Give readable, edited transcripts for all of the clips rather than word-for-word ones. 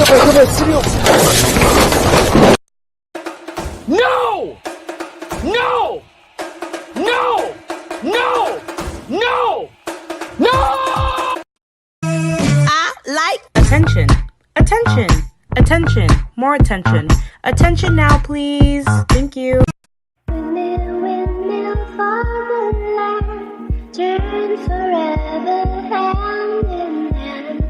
No! No! No! No! No! No! I like attention. Attention. Attention. More attention. Attention now, please. Thank you. Windmill for the land, turn forever hand in hand.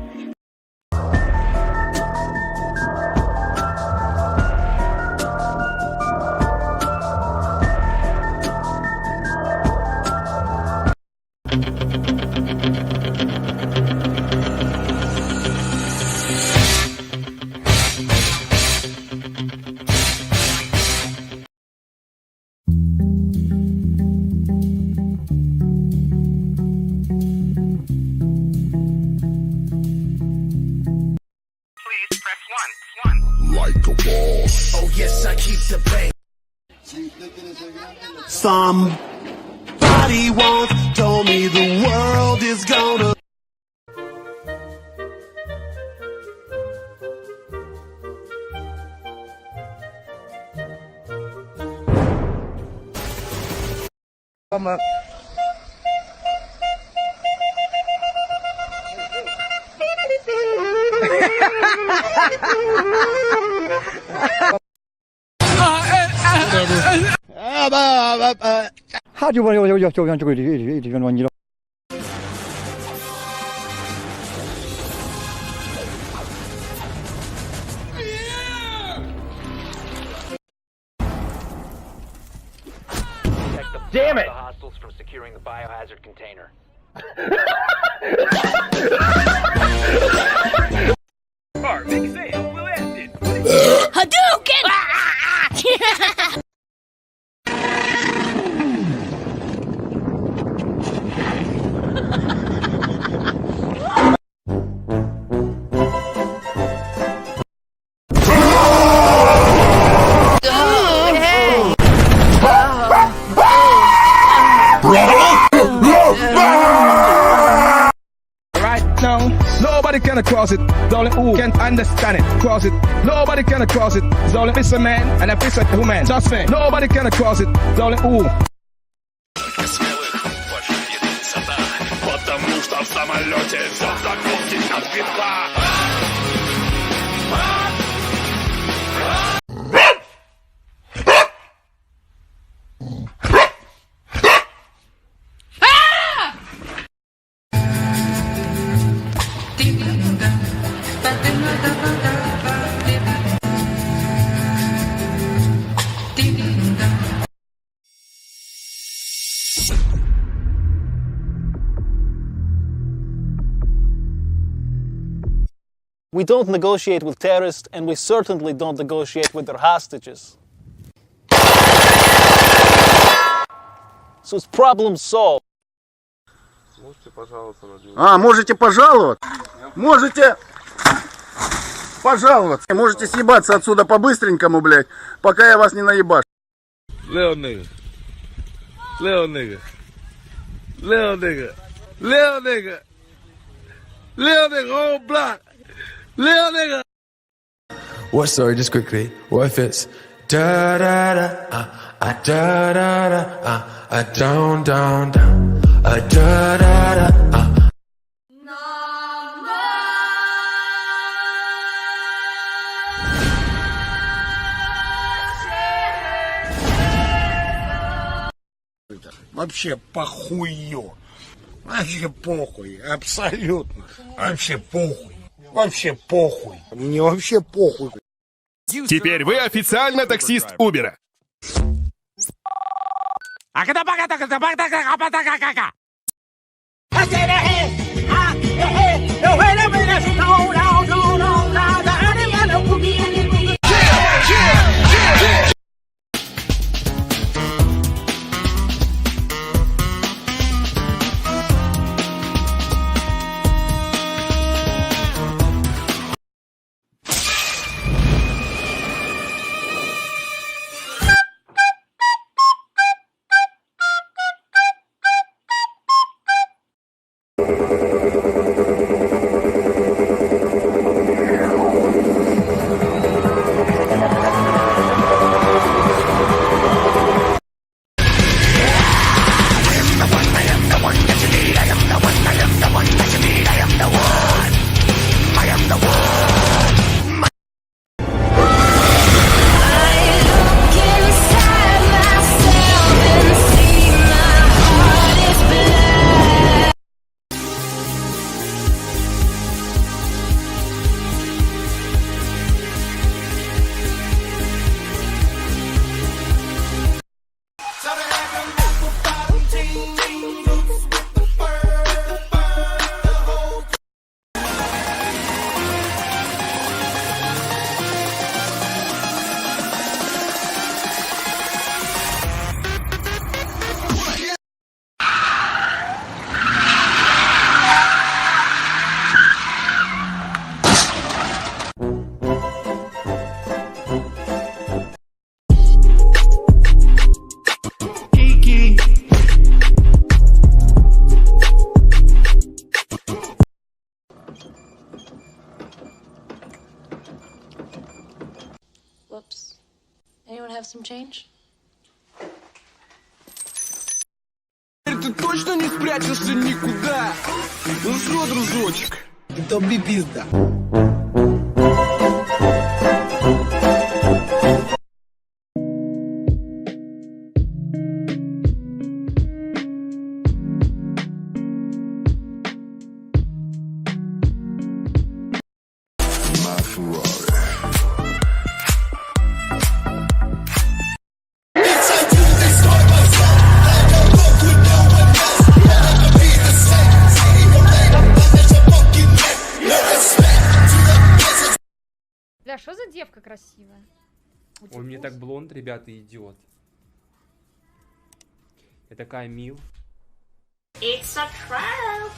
Like a boss. Oh yes, I keep the bank. Somebody once told me the world is gonna. Damn it! The hostiles from securing the biohazard container. Make sail, we'll end it. Hadouken! Nobody can cross it, it's only who can understand it. Cross it, nobody can cross it, it's only fisherman and a fisherwoman. Just saying, nobody can cross it, it's only who. Потому что в самолете все закончить от петла. We don't negotiate with terrorists, and we certainly don't negotiate with their hostages. So it's problem solved. Можете пожаловаться на день. Можете пожаловаться? Можете пожаловаться. Можете съебаться отсюда по-быстренькому, блядь, пока я вас не наебашу. Little nigga. Little nigga. Little nigga. Little nigga. Little nigga, whole block. Little nigga. What, sorry, just quickly. What if it's da da da, da da da, down, down, down, da da da, Вообще похую. Вообще похуй. Абсолютно. Вообще похуй. Вообще похуй. Мне вообще похуй. Теперь вы официально таксист Убера. Thank you. some change? Ты точно не спрячешься никуда? Ну что, дружочек? Тобі пизда. Бля, что за девка красивая? Ой, мне так блонд, ребята, идет. Я такая мил. It's a trap.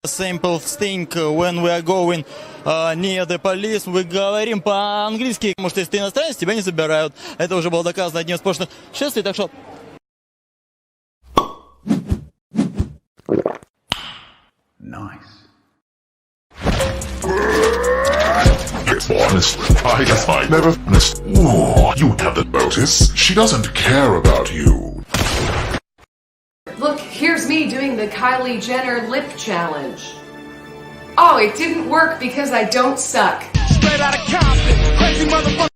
Simple thing when we are going near the police, мы говорим по-английски, потому что если ты иностранец, тебя не забирают. Это уже было доказано одним из прошлых шествий, так что... Nice. Honestly, I guess I never honest. Ooh, you haven't noticed. She doesn't care about you. Look, here's me doing the Kylie Jenner lip challenge. Oh, it didn't work because I don't suck. Straight out of Compton, crazy motherfucker.